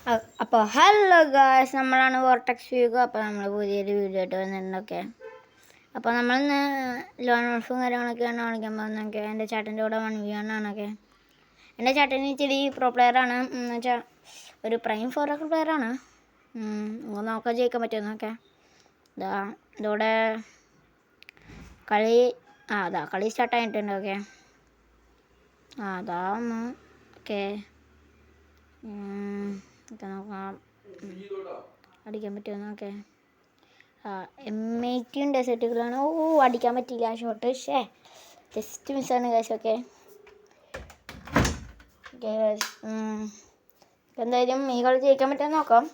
അപ്പോൾ hello guys, നമ്മളാണ് vortex വ്യൂഗ്. അപ്പോൾ നമ്മൾ പുതിയൊരു വീഡിയോ ആയിട്ട് വന്നിട്ടുണ്ടൊക്കെ. അപ്പോൾ നമ്മളിന്ന് ലോൺ ഓൾഫും കാര്യങ്ങളൊക്കെയാണ് കാണിക്കാൻ പോകുന്നതൊക്കെ. എൻ്റെ ചേട്ടൻ്റെ കൂടെ 1v1 ആണൊക്കെ. എൻ്റെ ചേട്ടൻ ഇച്ചിരി പ്രോ പ്ലെയറാണ്, എന്ന് വെച്ചാൽ ഒരു പ്രൈം 4 ഒക്കെ പ്ലെയറാണ്. നോക്കാൻ ജയിക്കാൻ പറ്റുമെന്നൊക്കെ. ഇതോടെ കളി കളി സ്റ്റാർട്ടായിട്ടുണ്ട്. ഓക്കെ, അതാ ഒന്ന് ഓക്കെ നോക്കാം, അടിക്കാൻ പറ്റുമോ നോക്കെ. M80 ഡെസേർട്ടുകളാണ്. അടിക്കാൻ പറ്റിയില്ല ഷോട്ട്, ജസ്റ്റ് മിസ്സാണ് കാശ്. ഓക്കെ, എന്തായാലും ഈ കളി ജയിക്കാൻ പറ്റുമെന്ന് നോക്കാം.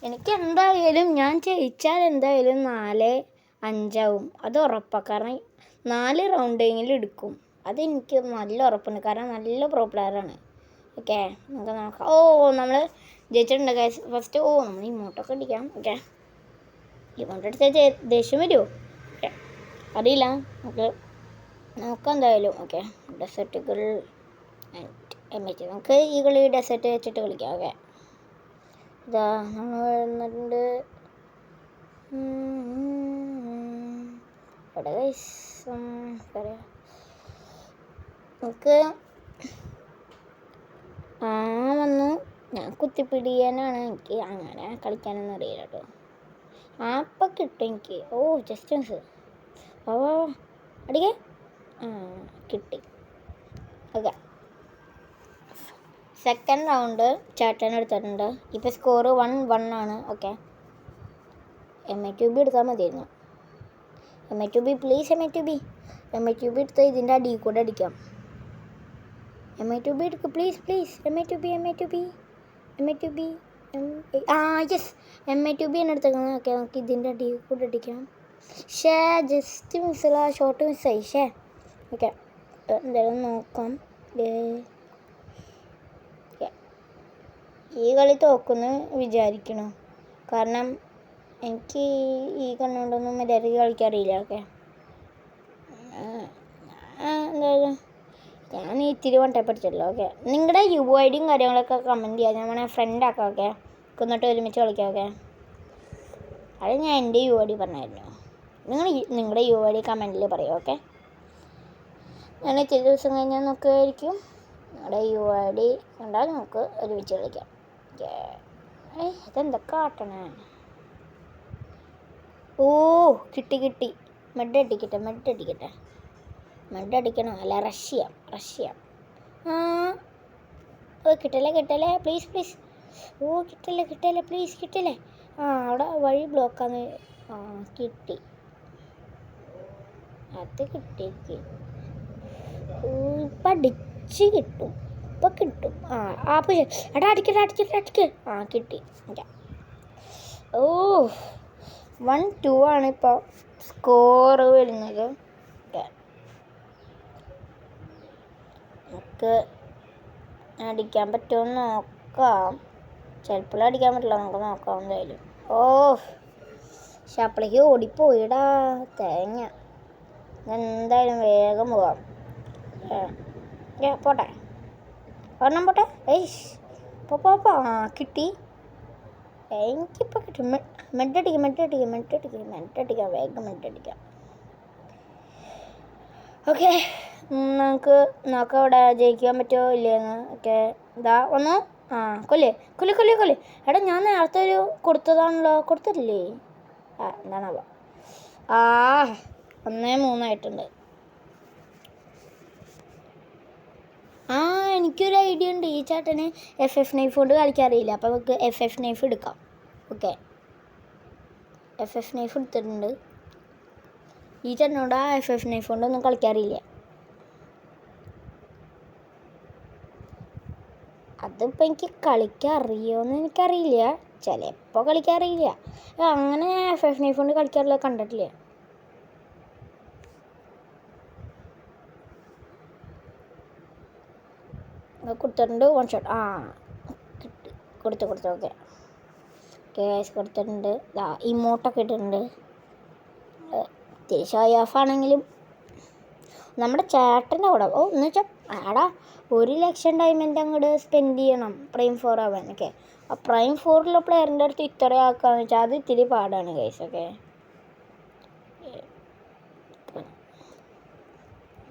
എനിക്ക് എന്തായാലും ഞാൻ ജയിച്ചാൽ എന്തായാലും 4-5 ആവും, അത് ഉറപ്പാണ്. കാരണം 4 റൗണ്ടെങ്കിലും എടുക്കും, അതെനിക്ക് നല്ല ഉറപ്പുണ്ട്. കാരണം നല്ല പ്രോ പ്ലെയറാണ്. ഓക്കെ, നമുക്ക് നോക്കാം. നമ്മൾ ജയിച്ചിട്ടുണ്ട് ഗൈസ്. ഫസ്റ്റ് നമ്മൾ ഇമോട്ടൊക്കെ അടിക്കാം. ഓക്കെ, ഇമോട്ട് അടിച്ചാൽ ദേഷ്യം വരുമോ? ഓക്കെ, അറിയില്ല, നമുക്ക് നോക്കാം എന്തായാലും. ഓക്കെ, ഡെസേർട്ടുകൾ നമുക്ക് ഈ കളി ഡെസേർട്ട് വെച്ചിട്ട് കളിക്കാം. ഓക്കെ, ഇതാ നമ്മൾ വരുന്നുണ്ട് ഇവിടെ ഗൈസ്. പറയാം, നമുക്ക് വന്നു. ഞാൻ കുത്തിപ്പിടിയാനാണ്, എനിക്ക് അങ്ങനെ കളിക്കാനൊന്നും അറിയില്ല കേട്ടോ. അപ്പം കിട്ടും എനിക്ക്. Just miss. അടിക്കേ, കിട്ടി. ഓക്കെ, സെക്കൻഡ് റൗണ്ട് ചേട്ടൻ എടുത്തിട്ടുണ്ട്. ഇപ്പം സ്കോർ 1-1 ആണ്. ഓക്കെ, M2B എടുത്താൽ മതിയായിരുന്നു. M2B പ്ലീസ്, M2B എടുത്താൽ ഇതിൻ്റെ അടിയിൽ കൂടെ അടിക്കാം. M2B എടുക്കുക പ്ലീസ്. M2B യെസ്, M2B ആണ് എടുത്തേക്കുന്നത്. ഓക്കെ, നമുക്ക് ഇതിൻ്റെ അടിയിൽ കൂടെ അടിക്കാം. ജസ്റ്റ് മിസ്സുള്ള ഷോട്ട് മിസ്സായി. ഓക്കെ, എന്തായാലും നോക്കാം. ഈ കളി തോക്കുമെന്ന് വിചാരിക്കണം, കാരണം എനിക്ക് ഈ കണ്ണുകൊണ്ടൊന്നും മര്യാദയ്ക്ക് കളിക്കാറിയില്ല. ഓക്കെ, എന്തായാലും ഞാൻ ഇത്തിരി വണ്ടേ പഠിച്ചല്ലോ. ഓക്കെ, നിങ്ങളുടെ UID കാര്യങ്ങളൊക്കെ കമൻറ്റ് ചെയ്യാം, ഞാൻ വേണേൽ ഫ്രണ്ട് ആക്കാം. ഓക്കെ, എന്നിട്ട് ഒരുമിച്ച് കളിക്കാം. ഓക്കെ, അത് ഞാൻ എൻ്റെ UID പറഞ്ഞായിരുന്നു. നിങ്ങളുടെ UID കമൻറ്റിൽ പറയാം. ഓക്കെ, ഞാൻ ഇത്തിരി ദിവസം കഴിഞ്ഞാൽ നോക്കുമായിരിക്കും. നിങ്ങളുടെ UID കണ്ടാൽ നമുക്ക് ഒരുമിച്ച് കളിക്കാം. ഇതെന്താ കാട്ടണേ? കിട്ടി. മെഡ് അടിക്കണം, അല്ല റഷ് ചെയ്യാം. കിട്ടല്ലേ പ്ലീസ്. കിട്ടല്ലേ പ്ലീസ്, കിട്ടല്ലേ. അവിടെ വഴി ബ്ലോക്കാന്ന്. കിട്ടി, അത് കിട്ടി. ഇപ്പം അടിച്ച് കിട്ടും. എടാ അടിക്കട്ടെ. കിട്ടി. 1-2 ആണ് ഇപ്പോൾ സ്കോറ് വരുന്നത്. നമുക്ക് അടിക്കാൻ പറ്റുമോ നോക്കാം. ചിലപ്പോൾ അടിക്കാൻ പറ്റില്ല, നമുക്ക് നോക്കാം എന്തായാലും. അപ്പോഴേക്ക് ഓടിപ്പോയിടാ തേങ്ങ. എന്തായാലും വേഗം പോകാം. പോട്ടെ. കിട്ടി. എനിക്കിപ്പോൾ കിട്ടും. മെഡടിക്കാം, വേഗം മെഡടിക്കാം. ഓക്കെ, നമുക്ക് നോക്കാം ഇവിടെ ജയിക്കാൻ പറ്റുമോ ഇല്ലയെന്ന്. ഓക്കെ, ഇതാ ഒന്ന്. കൊല്ലേ. എടാ, ഞാൻ നേരത്തെ ഒരു കൊടുത്തതാണല്ലോ, കൊടുത്തില്ലേ? എന്താണാവോ. 1-3 ആയിട്ടുണ്ട്. എനിക്കൊരു ഐഡിയ ഉണ്ട്. ഈ ചേട്ടന് FF നൈഫ് കൊണ്ട് കളിക്കാറിയില്ല, അപ്പോൾ നമുക്ക് FF നൈഫ് എടുക്കാം. ഓക്കെ, FF നൈഫ് എടുത്തിട്ടുണ്ട്. ഈ ചേട്ടനോട് FF നൈഫ് കൊണ്ടൊന്നും കളിക്കാറില്ല. അതിപ്പോൾ എനിക്ക് കളിക്കാൻ അറിയുമോയെന്ന് എനിക്കറിയില്ല, ചിലപ്പോൾ കളിക്കാറിയില്ല. അങ്ങനെ FF നൈഫ് കൊണ്ട് കളിക്കാറില്ല, കണ്ടിട്ടില്ല. കൊടുത്തിട്ടുണ്ട്. 1 ഷോട്ട്. കിട്ടി. കൊടുത്തു. ഓക്കെ, കൊടുത്തിട്ടുണ്ട്. ഇമോട്ടൊക്കെ ഇട്ടിട്ടുണ്ട്. തിരിച്ചായി ഓഫാണെങ്കിലും നമ്മുടെ ചേട്ടൻ്റെ കൂടെ എന്ന് വെച്ചാൽ 1 ലക്ഷം ഡയമണ്ട് അങ്ങോട്ട് സ്പെൻഡ് ചെയ്യണം പ്രൈം 4 ആവാൻ. ഓക്കെ, ആ പ്രൈം 4 പ്ലെയറിൻ്റെ അടുത്ത് ഇത്രയാക്കാന്ന് വെച്ചാൽ അത് ഇത്തിരി പാടാണ് ഗൈസ്. ഓക്കെ,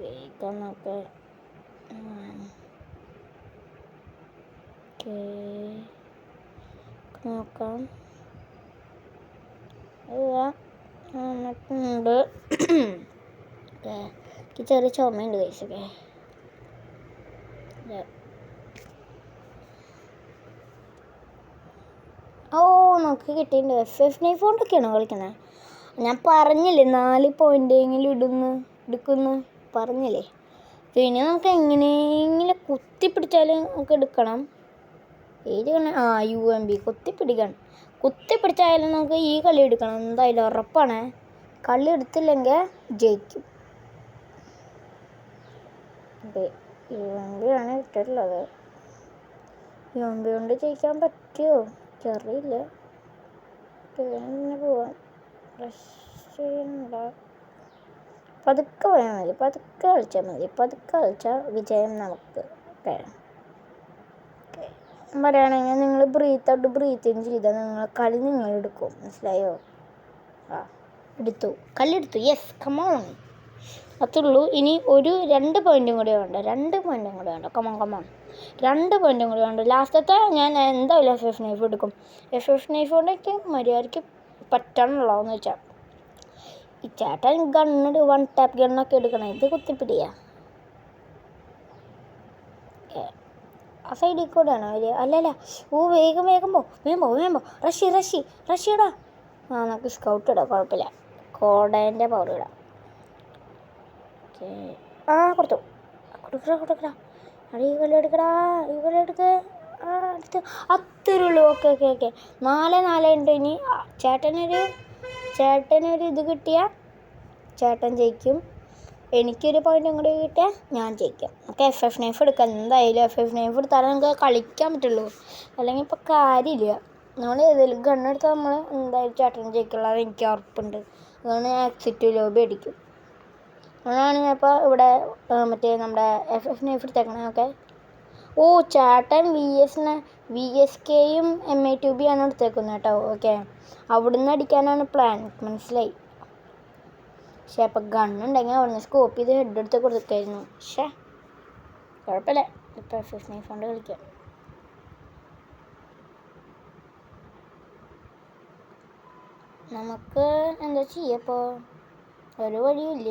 വേഗം നോക്കാം. ഉണ്ട് ചെറിയ ചുമയുണ്ട് ഗൈസ്. ഓക്കെ, ഓ നമുക്ക് കിട്ടിയിട്ടുണ്ട്. F9 ഫോണ്ടൊക്കെയാണോ കളിക്കുന്നത്? ഞാൻ പറഞ്ഞില്ലേ 4 പോയിൻ്റെങ്കിലും എടുക്കുന്നു പറഞ്ഞില്ലേ. പിന്നെ നമുക്ക് എങ്ങനെയെങ്കിലും കുത്തിപ്പിടിച്ചാലും നമുക്ക് എടുക്കണം. ഏത് UMP കുത്തിപ്പിടിച്ചായാലും നമുക്ക് ഈ കളി എടുക്കണം എന്തായാലും, ഉറപ്പാണ്. കളി എടുത്തില്ലെങ്കിൽ ജയിക്കും. UMP ആണ് ഇട്ടിട്ടുള്ളത്. UMP കൊണ്ട് ജയിക്കാൻ പറ്റുമോ എനിക്കറിയില്ല. പിന്നെ പോവാം. പതുക്കെ പോയാൽ മതി, പതുക്കെ കളിച്ചാൽ വിജയം നമുക്ക്. ഓക്കെ, പറയുകയാണെങ്കിൽ നിങ്ങൾ ബ്രീത്ത് ഔട്ട് ബ്രീത്ത് ഇൻ ചെയ്താൽ കളി നിങ്ങൾ എടുക്കും. മനസ്സിലായോ? കളി എടുത്തു. Yes, come on. അത്രയുള്ളൂ. ഇനി 2 പോയിൻറ്റും കൂടെ വേണ്ട. 2 പോയിൻറ്റും കൂടെ വേണ്ട. കമോൺ 2 പോയിൻറ്റും കൂടെ വേണ്ട. ലാസ്റ്റത്തെ ഞാൻ എന്തായാലും FF9 എടുക്കും. FF9 കൊണ്ടൊക്കെ മര്യാദയ്ക്ക് പറ്റണമല്ലോന്ന് വെച്ചാൽ ഈ ചേട്ടൻ ഗണ്ണൊരു 1 ടാപ്പ് ഗണ്ണൊക്കെ എടുക്കണം. ഇത് കുത്തിപ്പിടിയാ ആ സൈഡിൽ കൂടെയാണോ വരിക? അല്ലല്ല. വേഗം പോ. റഷ്യടാ. നമുക്ക് സ്കൗട്ട് ഇടാം, കുഴപ്പമില്ല. കോടേൻ്റെ പവർ ഇടാം. ഓക്കെ, കൊടുക്കടാ. ഈ കളി എടുക്കടാ. എടുത്ത് അത്രയുള്ളൂ. ഓക്കെ 4-4 ഉണ്ട്. ഇനി ചേട്ടനൊരു ഇത് കിട്ടിയാൽ ചേട്ടൻ ജയിക്കും. എനിക്കൊരു പോയിൻറ്റും കൂടി കിട്ടിയാൽ ഞാൻ ജയിക്കും. നമുക്ക് FF9 എടുക്കാം. എന്തായാലും FF9 എടുത്താലേ നമുക്ക് കളിക്കാൻ പറ്റുള്ളൂ. അല്ലെങ്കിൽ ഇപ്പോൾ കാര്യമില്ല. നമ്മൾ ഏതെങ്കിലും ഗണ്ണെടുത്താൽ നമ്മൾ എന്തായാലും ചേട്ടൻ ജയിക്കുള്ളൂ, അത് എനിക്ക് ഉറപ്പുണ്ട്. അതുകൊണ്ട് ഞാൻ എക്സിറ്റ് ലോബി അടിക്കും. അതാണ് ഞാൻ ഇപ്പോൾ ഇവിടെ മറ്റേ നമ്മുടെ FF9 എടുത്തേക്കണേ. ഓക്കെ, ചേട്ടൻ VSKയും MA2B ആണ് എടുത്തേക്കുന്നത് കേട്ടോ. ഓക്കെ, അവിടുന്ന് അടിക്കാനാണ് പ്ലാൻ, മനസ്സിലായി. പക്ഷേ അപ്പം ഗണ്ണുണ്ടെങ്കിൽ അവിടുന്ന് സ്കോപ്പ് ചെയ്ത് ഹെഡ് എടുത്ത് കൊടുക്കായിരുന്നു. പക്ഷേ കുഴപ്പമില്ല, ഇപ്പോൾ FF9 കൊണ്ട് കളിക്കാം. നമുക്ക് എന്താ ചെയ്യപ്പോൾ? ഒരു വഴിയില്ല.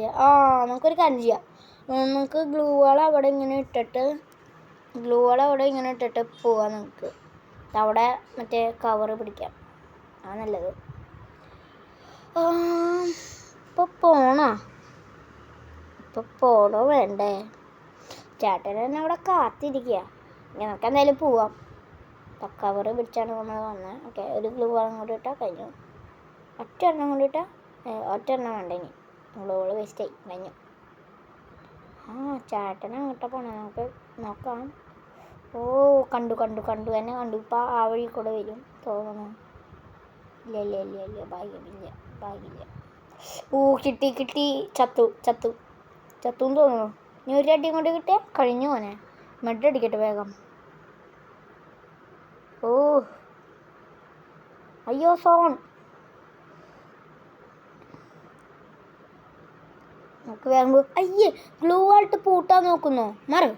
നമുക്കൊരു കാര്യം ചെയ്യാം. നമുക്ക് ഗ്ലൂ വാൾ അവിടെ ഇങ്ങനെ ഇട്ടിട്ട് പോവാം. നമുക്ക് അവിടെ മറ്റേ കവർ പിടിക്കാം, ആ നല്ലത്. ഇപ്പോൾ പോണോ വേണ്ടേ? ചേട്ടൻ തന്നെ അവിടെ കാത്തിരിക്കുക. നമുക്ക് എന്തായാലും പോവാം. കവർ പിടിച്ചാണ് നമ്മൾ വന്നത്. ഓക്കെ, ഒരു ഗ്ലൂ വാളും കൂടി ഇട്ടാൽ കഴിഞ്ഞു. ഒറ്റെണ്ണം വേണ്ട. ഇനി ഗ്ലൂ വാൾ വേസ്റ്റായി, കഴിഞ്ഞു. ചേട്ടനെ അങ്ങോട്ടാ പോണേ, നമുക്ക് നോക്കാം. കണ്ടു തന്നെ കണ്ടു. ഇപ്പം ആ വഴി കൂടെ വരും തോന്നുന്നു. ഇല്ല, ഭാഗ്യമില്ല. കിട്ടി. ചത്തുന്ന് തോന്നുന്നു. ഇനി ഒരു അടിയും കൊണ്ട് കിട്ടിയാൽ കഴിഞ്ഞു പോനെ. മെഡ് അടിക്കട്ടെ വേഗം. അയ്യോ സോൺ. നമുക്ക് വേഗം അയ്യേ ഗ്ലൂ ആയിട്ട് പൂട്ടാൻ നോക്കുന്നോ? മാറ്.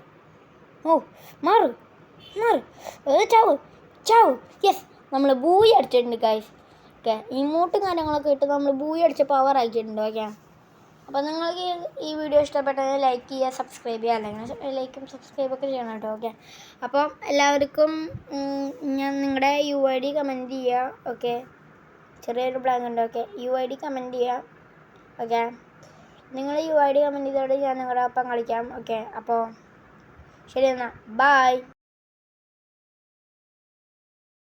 ചാവ്. യെസ്, നമ്മൾ ബൂയി അടിച്ചിട്ടുണ്ട് ഗൈസ്. ഓക്കെ, ഇമോട്ടും കാര്യങ്ങളൊക്കെ ഇട്ട് നമ്മൾ ബൂയി അടിച്ച പവർ അയച്ചിട്ടുണ്ട്. ഓക്കെ, അപ്പോൾ നിങ്ങൾക്ക് ഈ വീഡിയോ ഇഷ്ടപ്പെട്ടെങ്കിൽ ലൈക്ക് ചെയ്യുക, സബ്സ്ക്രൈബ് ചെയ്യുക. അല്ലെങ്കിൽ ലൈക്കും സബ്സ്ക്രൈബൊക്കെ ചെയ്യണം കേട്ടോ. ഓക്കെ, അപ്പം എല്ലാവർക്കും ഞാൻ നിങ്ങളുടെ UID കമൻറ്റ് ചെയ്യുക. ഓക്കെ, ചെറിയൊരു ബ്ലാങ്ക് ഉണ്ട്. ഓക്കെ, UID കമൻറ്റ് ചെയ്യുക. ഓക്കെ, നിങ്ങൾ UID കമൻറ്റ് ചെയ്തോടെ ഞാൻ നിങ്ങളുടെ ഒപ്പം കളിക്കാം. ഓക്കെ, അപ്പോൾ ശരി എന്നാൽ ബൈ.